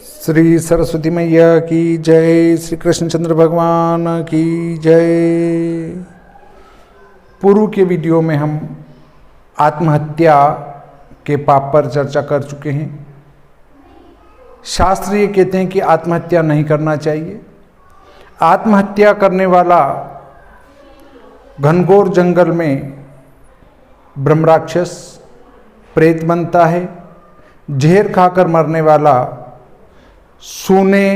श्री सरस्वती मैया की जय, श्री कृष्णचंद्र भगवान की जय। पूर्व के वीडियो में हम आत्महत्या के पाप पर चर्चा कर चुके हैं। शास्त्र ये कहते हैं कि आत्महत्या नहीं करना चाहिए। आत्महत्या करने वाला घनघोर जंगल में ब्रह्मराक्षस प्रेत बनता है। जहर खाकर मरने वाला सूने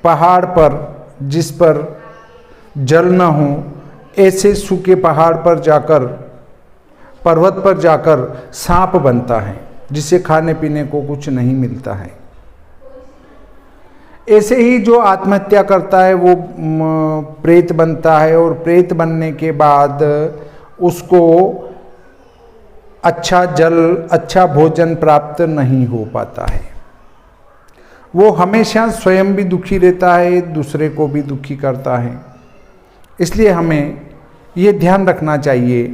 पहाड़ पर, जिस पर जल न हो, ऐसे सूखे पहाड़ पर जाकर, पर्वत पर जाकर सांप बनता है, जिसे खाने पीने को कुछ नहीं मिलता है। ऐसे ही जो आत्महत्या करता है वो प्रेत बनता है, और प्रेत बनने के बाद उसको अच्छा जल, अच्छा भोजन प्राप्त नहीं हो पाता है। वो हमेशा स्वयं भी दुखी रहता है, दूसरे को भी दुखी करता है। इसलिए हमें ये ध्यान रखना चाहिए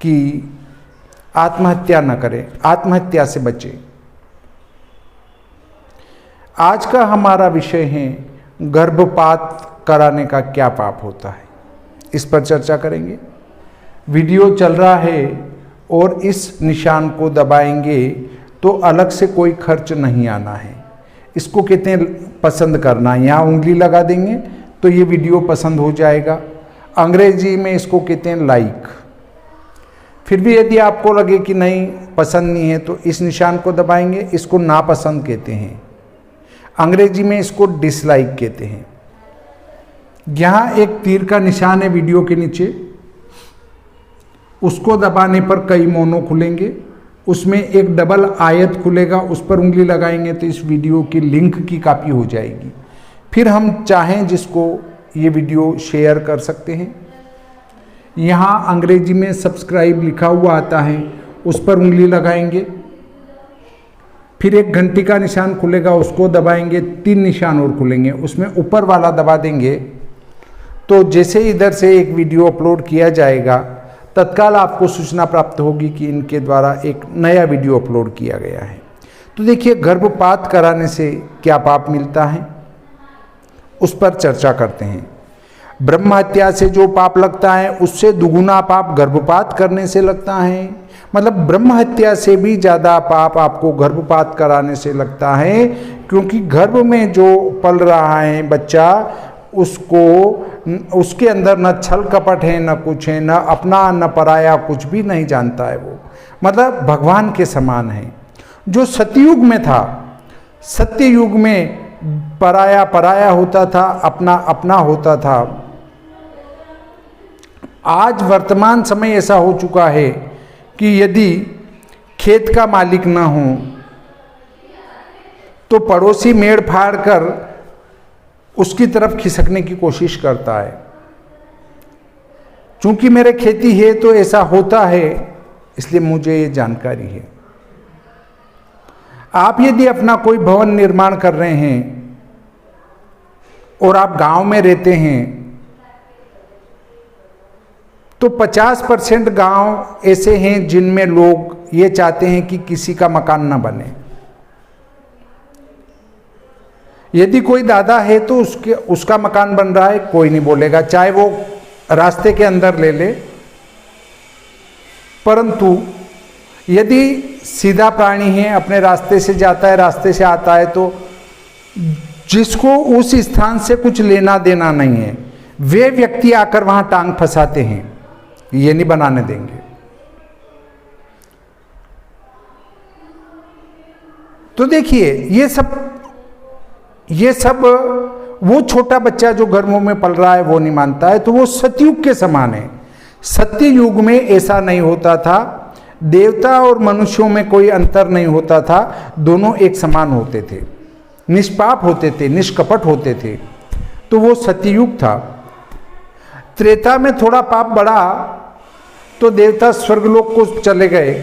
कि आत्महत्या न करें, आत्महत्या से बचें। आज का हमारा विषय है गर्भपात कराने का क्या पाप होता है, इस पर चर्चा करेंगे। वीडियो चल रहा है और इस निशान को दबाएंगे तो अलग से कोई खर्च नहीं आना है। इसको कहते हैं पसंद करना। यहाँ उंगली लगा देंगे तो ये वीडियो पसंद हो जाएगा। अंग्रेजी में इसको कहते हैं लाइक। फिर भी यदि आपको लगे कि नहीं, पसंद नहीं है, तो इस निशान को दबाएंगे। इसको नापसंद कहते हैं। अंग्रेजी में इसको डिसलाइक कहते हैं। यहाँ एक तीर का निशान है वीडियो के नीचे, उसको दबाने पर कई मोनो खुलेंगे। उसमें एक डबल आयत खुलेगा, उस पर उंगली लगाएंगे तो इस वीडियो की लिंक की कॉपी हो जाएगी। फिर हम चाहें जिसको ये वीडियो शेयर कर सकते हैं। यहाँ अंग्रेजी में सब्सक्राइब लिखा हुआ आता है, उस पर उंगली लगाएंगे। फिर एक घंटी का निशान खुलेगा, उसको दबाएंगे। 3 निशान और खुलेंगे, उसमें ऊपर वाला दबा देंगे तो जैसे इधर से एक वीडियो अपलोड किया जाएगा तत्काल आपको सूचना प्राप्त होगी कि इनके द्वारा एक नया वीडियो अपलोड किया गया है। तो देखिए, गर्भपात कराने से क्या पाप मिलता है, उस पर चर्चा करते हैं। ब्रह्म हत्या से जो पाप लगता है उससे दुगुना पाप गर्भपात करने से लगता है। मतलब ब्रह्म हत्या से भी ज़्यादा पाप आपको गर्भपात कराने से लगता है, क्योंकि गर्भ में जो पल रहा है बच्चा, उसको, उसके अंदर न छल कपट है, न कुछ है, न अपना न पराया, कुछ भी नहीं जानता है वो। मतलब भगवान के समान है। जो सतयुग में था, सत्य युग में पराया पराया होता था, अपना अपना होता था। आज वर्तमान समय ऐसा हो चुका है कि यदि खेत का मालिक न हो तो पड़ोसी मेड़ फाड़ कर उसकी तरफ खिसकने की कोशिश करता है। चूंकि मेरे खेती है तो ऐसा होता है, इसलिए मुझे ये जानकारी है। आप यदि अपना कोई भवन निर्माण कर रहे हैं और आप गांव में रहते हैं तो 50% गांव ऐसे हैं जिनमें लोग ये चाहते हैं कि किसी का मकान न बने। यदि कोई दादा है तो उसका मकान बन रहा है, कोई नहीं बोलेगा, चाहे वो रास्ते के अंदर ले ले। परंतु यदि सीधा प्राणी है, अपने रास्ते से जाता है, रास्ते से आता है, तो जिसको उस स्थान से कुछ लेना देना नहीं है, वे व्यक्ति आकर वहां टांग फंसाते हैं, ये नहीं बनाने देंगे। तो देखिए, ये सब वो छोटा बच्चा जो गर्भों में पल रहा है वो नहीं मानता है, तो वो सतयुग के समान है। सत्य युग में ऐसा नहीं होता था। देवता और मनुष्यों में कोई अंतर नहीं होता था, दोनों एक समान होते थे, निष्पाप होते थे, निष्कपट होते थे। तो वो सत्ययुग था। त्रेता में थोड़ा पाप बढ़ा तो देवता स्वर्गलोक को चले गए,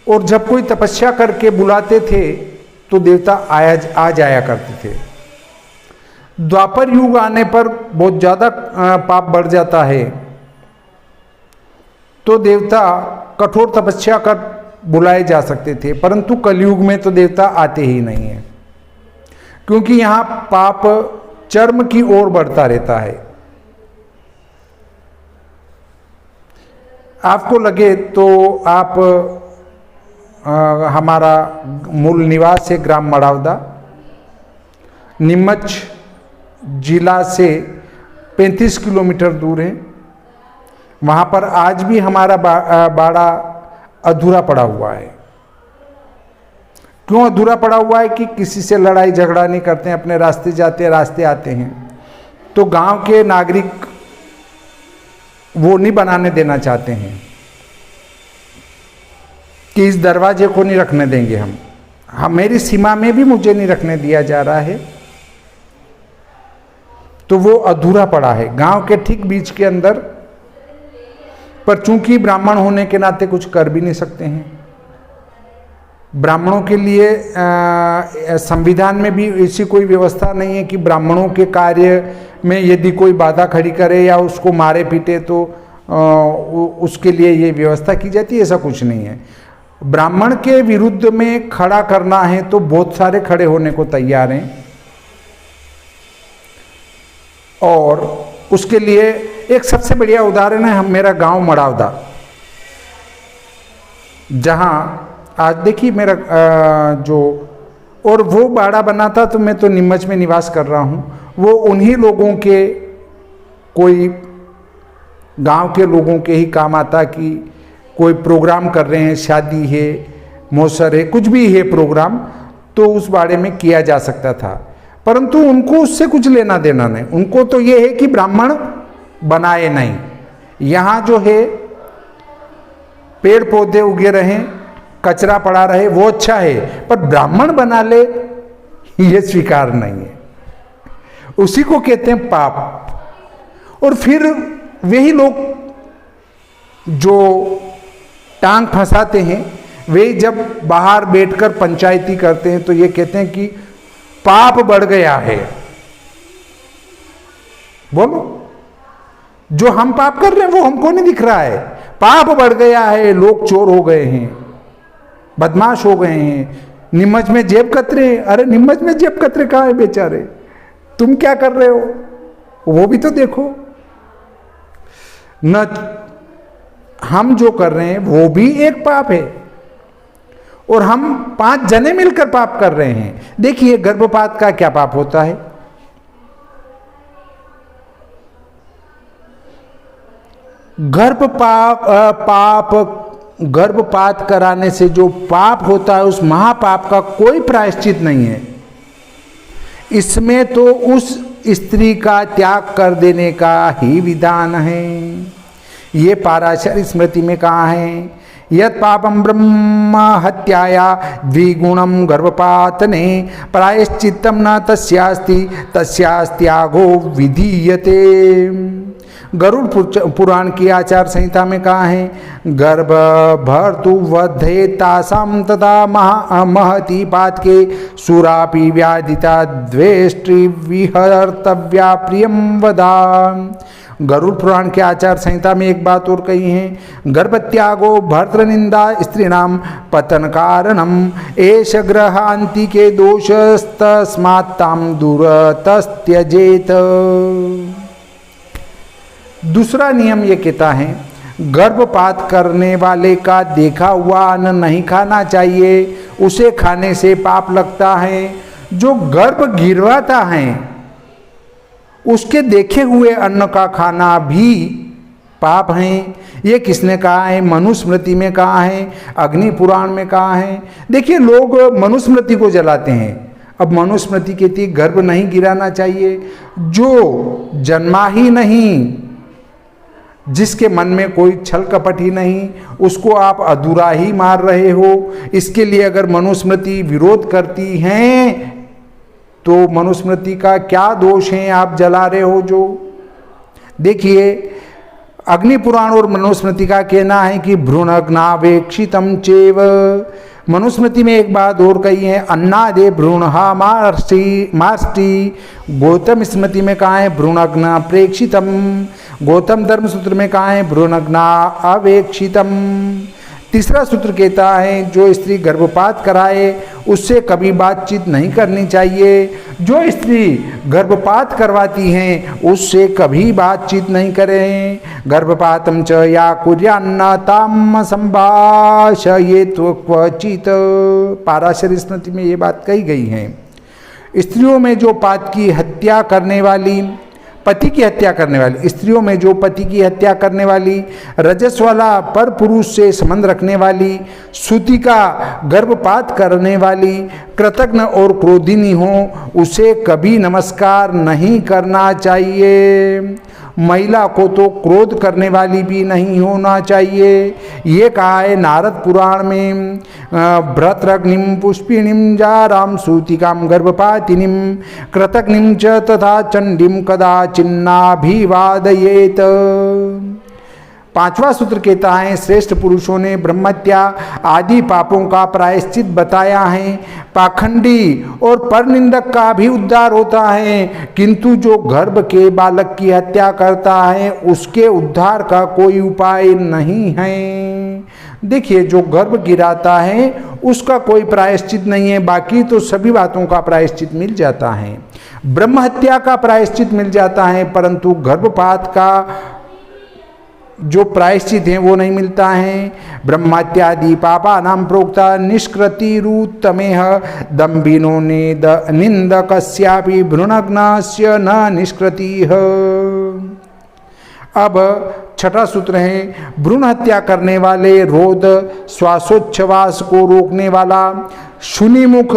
और जब कोई तपस्या करके बुलाते थे तो देवता आ जाया करते थे। द्वापर युग आने पर बहुत ज़्यादा पाप बढ़ जाता है, तो देवता कठोर तपस्या कर बुलाए जा सकते थे, परंतु कलयुग में तो देवता आते ही नहीं है। क्योंकि यहाँ पाप चर्म की ओर बढ़ता रहता है। आपको लगे तो आप हमारा मूल निवास है ग्राम मड़ावदा, नीमच जिला से 35 किलोमीटर दूर है। वहाँ पर आज भी हमारा बाड़ा अधूरा पड़ा हुआ है। क्यों अधूरा पड़ा हुआ है? कि किसी से लड़ाई झगड़ा नहीं करते हैं, अपने रास्ते जाते हैं, रास्ते आते हैं। तो गांव के नागरिक वो नहीं बनाने देना चाहते हैं कि इस दरवाजे को नहीं रखने देंगे हम मेरी सीमा में भी मुझे नहीं रखने दिया जा रहा है, तो वो अधूरा पड़ा है गांव के ठीक बीच के अंदर। पर चूंकि ब्राह्मण होने के नाते कुछ कर भी नहीं सकते हैं। ब्राह्मणों के लिए संविधान में भी ऐसी कोई व्यवस्था नहीं है कि ब्राह्मणों के कार्य में यदि कोई बाधा खड़ी करे या उसको मारे पीटे तो उसके लिए ये व्यवस्था की जाती है, ऐसा कुछ नहीं है। ब्राह्मण के विरुद्ध में खड़ा करना है तो बहुत सारे खड़े होने को तैयार हैं। और उसके लिए एक सबसे बढ़िया उदाहरण है मेरा गांव मड़ावदा, जहां आज देखिए मेरा जो और वो बाड़ा बना था, तो मैं तो नीमच में निवास कर रहा हूं। वो उन्हीं लोगों के, कोई गांव के लोगों के ही काम आता कि कोई प्रोग्राम कर रहे हैं, शादी है, मौसर है, कुछ भी है प्रोग्राम, तो उस बाड़े में किया जा सकता था। परंतु उनको उससे कुछ लेना देना नहीं। उनको तो ये है कि ब्राह्मण बनाए नहीं, यहाँ जो है पेड़ पौधे उगे रहें, कचरा पड़ा रहे, वो अच्छा है, पर ब्राह्मण बना ले ये स्वीकार नहीं है। उसी को कहते हैं पाप। और फिर वही लोग जो टांग फंसाते हैं, वे जब बाहर बैठकर पंचायती करते हैं तो ये कहते हैं कि पाप बढ़ गया है। बोलो, जो हम पाप कर रहे हैं वो हमको नहीं दिख रहा है। पाप बढ़ गया है, लोग चोर हो गए हैं, बदमाश हो गए हैं, नीमच में जेब कतरे। अरे नीमच में जेब कतरे कहाँ है बेचारे? तुम क्या कर रहे हो वो भी तो देखो न। हम जो कर रहे हैं वो भी एक पाप है, और हम 5 जने मिलकर पाप कर रहे हैं। देखिए गर्भपात का क्या पाप होता है? गर्भपात कराने से जो पाप होता है, उस महापाप का कोई प्रायश्चित नहीं है। इसमें तो उस स्त्री का त्याग कर देने का ही विधान है। ये पाराशर स्मृति में कहा है, यत् पापम ब्रह्म हत्याया द्विगुणम गर्भपातने प्रायश्चित्तम न तस्यास्ति तस्यास्त्यागो विधीयते। गरुड़ पुराण की आचार संहिता में कहा है, गर्भ भर्तु वधे तासाम तथा महती पातके सुरापि व्याधिता द्वेष्टि विहर्तव्या प्रियम वदा। गरुड़ पुराण के आचार संहिता में एक बात और कही है, गर्भत्यागो भर्तृनिंदा स्त्रीणाम पतन कारणम एष ग्रहांति के दोषस्तस्मात्ताम दूरतस्त्यजेत। दूसरा नियम ये कहता है, गर्भपात करने वाले का देखा हुआ अन्न नहीं खाना चाहिए, उसे खाने से पाप लगता है। जो गर्भ गिरवाता है उसके देखे हुए अन्न का खाना भी पाप है। ये किसने कहा है? मनुस्मृति में कहा है, अग्नि पुराण में कहा है। देखिए लोग मनुस्मृति को जलाते हैं। अब मनुस्मृति कहती है गर्भ नहीं गिराना चाहिए। जो जन्मा ही नहीं, जिसके मन में कोई छल कपट ही नहीं, उसको आप अधूरा ही मार रहे हो। इसके लिए अगर मनुस्मृति विरोध करती हैं तो मनुस्मृति का क्या दोष है? आप जला रहे हो जो। देखिए अग्नि पुराण और मनुस्मृति का कहना है कि भ्रूणग्नावेक्षितम चेव। मनुस्मृति में एक बात और कही है, अन्नादे भ्रूणहा माष्टि। गौतम स्मृति में कहा है भ्रूणग्ना प्रेक्षितम। गौतम धर्म सूत्र में कहा है भ्रूणग्ना अवेक्षितम। तीसरा सूत्र कहता है जो स्त्री गर्भपात कराए उससे कभी बातचीत नहीं करनी चाहिए। जो स्त्री गर्भपात करवाती हैं उससे कभी बातचीत नहीं करें। गर्भपातम च या कुर्यान्न ताम संभाषयेत् क्वचित, पाराशर स्मृति में ये बात कही गई है। स्त्रियों में जो पति की हत्या करने वाली स्त्रियों में जो पति की हत्या करने वाली, रजस वाला पर पुरुष से संबंध रखने वाली, सूतिका, गर्भपात करने वाली, कृतघ्न और क्रोधिनी हो उसे कभी नमस्कार नहीं करना चाहिए। महिला को तो क्रोध करने वाली भी नहीं होना चाहिए। ये कहा है नारद पुराण में, भ्रतरग्निम पुष्पिणीम जाराम सूतिकाम गर्भपातिनीम कृतघ्निम च तथा चंडीम कदाचिन्नाभिवादयेत। पांचवा सूत्र कहता है श्रेष्ठ पुरुषों ने ब्रह्महत्या आदि पापों का प्रायश्चित बताया है। पाखंडी और परनिंदक का भी उद्धार होता है, किंतु जो गर्भ के बालक की हत्या करता है उसके उद्धार का कोई उपाय नहीं है। देखिए, जो गर्भ गिराता है उसका कोई प्रायश्चित नहीं है, बाकी तो सभी बातों का प्रायश्चित मिल जाता है। ब्रह्महत्या का प्रायश्चित मिल जाता है, परंतु गर्भपात का जो प्रायश्चित है वो नहीं मिलता है। ब्रह्मत्यादि पापा नाम प्रोक्ता निष्कृतिरुत्तमेह दम्भिनो निंदकस्यापि भ्रूणग्नस्य न निष्कृतिः। अब छठा सूत्र है भ्रूण हत्या करने वाले, रोध श्वासोच्छ्वास को रोकने वाला, शून्यमुख,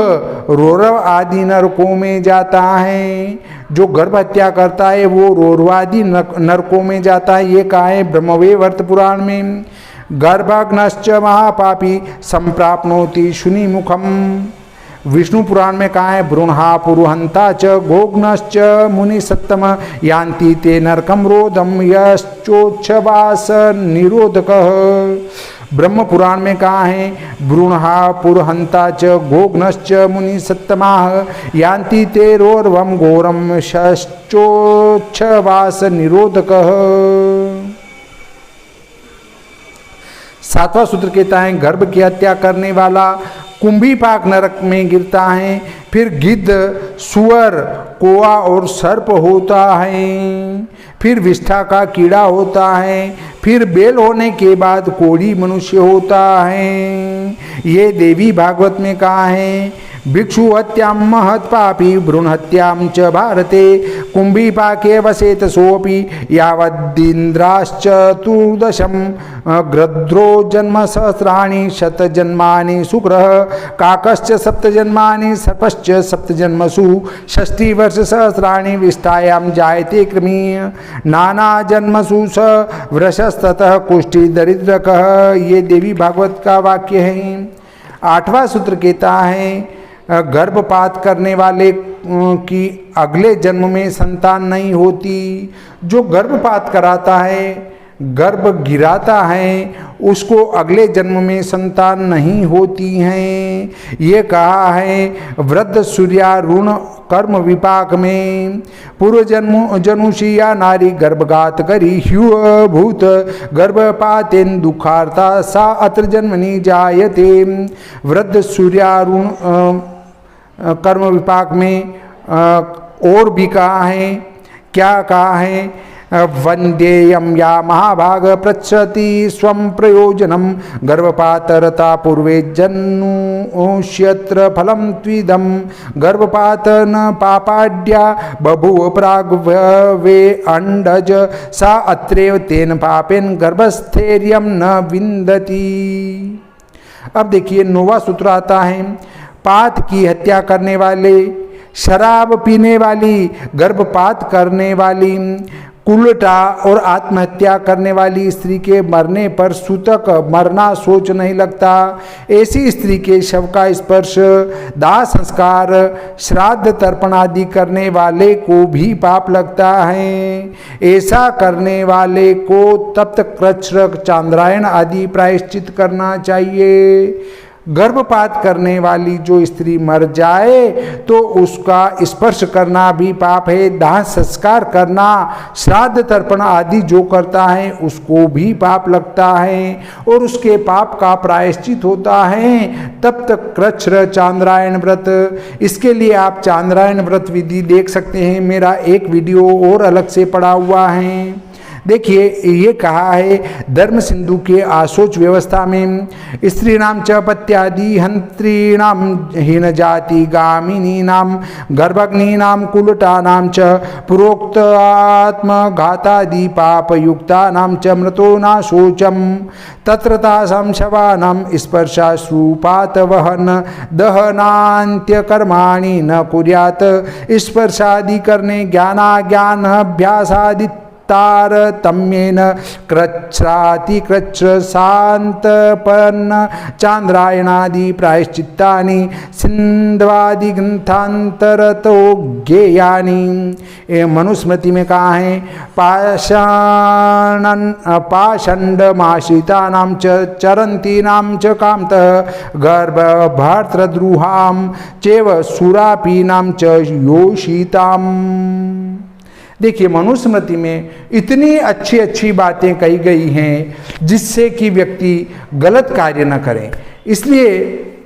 रोरव आदि नरकों में जाता है। जो गर्भ हत्या करता है वो रोरवादि नरकों में जाता है। ये कहा है ब्रह्मवैवर्त पुराण में, गर्भाग्नश्च महापापी संप्राप्नोति शून्यमुखम। विष्णु पुराण में कहा है भ्रूणहा पुरुहंता च गोग्नश्च मुनि सत्तम यान्ति ते नरकम रोधम यश्चोच्छवास निरोधकः। ब्रह्म पुराण में कहा है भ्रूणहा पुरुहंता च गोग्नश्च मुनि सत्तमाः यान्ति ते रोर्वम घोरम यश्चोच्छवास निरोधकः। सातवां सूत्र कहता है गर्भ की हत्या करने वाला कुंभीपाक नरक में गिरता है। फिर गिद्ध, सुअर, कोआ और सर्प होता है। फिर विष्ठा का कीड़ा होता है। फिर बेल होने के बाद कोढ़ी मनुष्य होता है। ये देवी भागवत में कहा है भिक्षु हत्याम महत् पापी भ्रूण हत्याम च भारते कुंभीपाके वसेत सोपि यावद्दिन्द्राश्चतुर्दशम गृध्रो जन्म सहस्राणि शतजन्मानि सुग्रह काकश्च सप्तजन्मानि सर्पश्च सप्तजन्मसु षष्टिवर्ष सहस्राणि विष्ठायां जायते कृमि नाना जन्मसु स वृषस्ततः कुष्ठी दरिद्रकः। ये देवी भागवत का वाक्य है। आठवां सूत्र कहता है गर्भपात करने वाले की अगले जन्म में संतान नहीं होती। जो गर्भपात कराता है, गर्भ गिराता है, उसको अगले जन्म में संतान नहीं होती हैं। ये कहा है वृद्ध सूर्यारुण कर्म विपाक में, पूर्व जनुषिया नारी गर्भघात करी ह्यू भूत गर्भपातेन दुखार्ता सा अत्र जन्मनि जायते। वृद्ध सूर्यारुण कर्म विपाक में और भी कहा है, क्या कहा है वंदेयम या महाभाग पृच्छति स्वं प्रयोजनम गर्भपातरता पूर्वे जन्नुष्यत्र फलम त्विदम गर्भपात न पापाड्या बभूव प्राग्वे अंडज सा अत्रेव तेन पापेन गर्भस्थैर्यम न विंदति। अब देखिए 9वां सूत्र आता है पात की हत्या करने वाले, शराब पीने वाली, गर्भपात करने वाली, कुलटा और आत्महत्या करने वाली स्त्री के मरने पर सूतक मरना सोच नहीं लगता। ऐसी स्त्री के शव का स्पर्श, दाह संस्कार, श्राद्ध तर्पण आदि करने वाले को भी पाप लगता है। ऐसा करने वाले को तप्त कृच्छ चांद्रायण आदि प्रायश्चित करना चाहिए। गर्भपात करने वाली जो स्त्री मर जाए तो उसका स्पर्श करना भी पाप है। दाह संस्कार करना, श्राद्ध तर्पण आदि जो करता है उसको भी पाप लगता है और उसके पाप का प्रायश्चित होता है। तब तक कृच्छ्र चांद्रायण व्रत, इसके लिए आप चांद्रायण व्रत विधि देख सकते हैं। मेरा एक वीडियो और अलग से पड़ा हुआ है। देखिए, ये कहा है धर्म सिंधु के आशोच व्यवस्था में, स्त्रीणाम च पत्यादि हंत्रीणाम हीन जाति गामिनीनाम गर्भग्नीनाम कुलटानाम च पुरोक्त आत्मघातादि पाप युक्तानाम च मृतो न शोचम तत्र तासां शवानां स्पर्शाश्रुपात वहन दहनान्त्य कर्माणि न कुर्यात्। स्पर्शादि करने ज्ञानाज्ञान अभ्यासादि तारतम्येन कृच्छ्राति कृच्छ्र शांतपन्न चांद्रायणादि प्रायश्चित्तानि सिंधवादि ग्रंथांतरतो ज्ञेयानि। मनुस्मृति में कहा है पाषण्डमाश्रितानां च चरन्तीनां च कामतः गर्भभार्तृद्रुहां चैव सुरापीनां च योषिताम्। देखिए, मनुस्मृति में इतनी अच्छी अच्छी बातें कही गई हैं जिससे कि व्यक्ति गलत कार्य न करें, इसलिए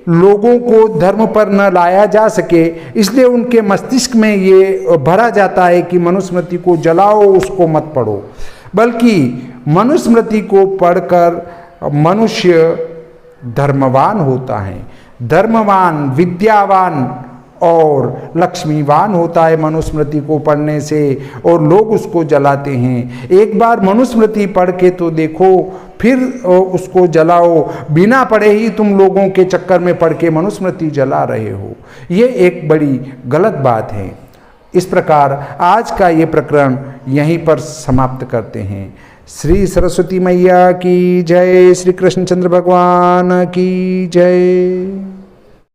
लोगों को धर्म पर न लाया जा सके, इसलिए उनके मस्तिष्क में ये भरा जाता है कि मनुस्मृति को जलाओ, उसको मत पढ़ो। बल्कि मनुस्मृति को पढ़कर मनुष्य धर्मवान होता है, धर्मवान, विद्यावान और लक्ष्मीवान होता है मनुस्मृति को पढ़ने से, और लोग उसको जलाते हैं। एक बार मनुस्मृति पढ़ के तो देखो, फिर उसको जलाओ। बिना पढ़े ही तुम लोगों के चक्कर में पढ़ के मनुस्मृति जला रहे हो, ये एक बड़ी गलत बात है। इस प्रकार आज का ये प्रकरण यहीं पर समाप्त करते हैं। श्री सरस्वती मैया की जय, श्री कृष्णचंद्र भगवान की जय।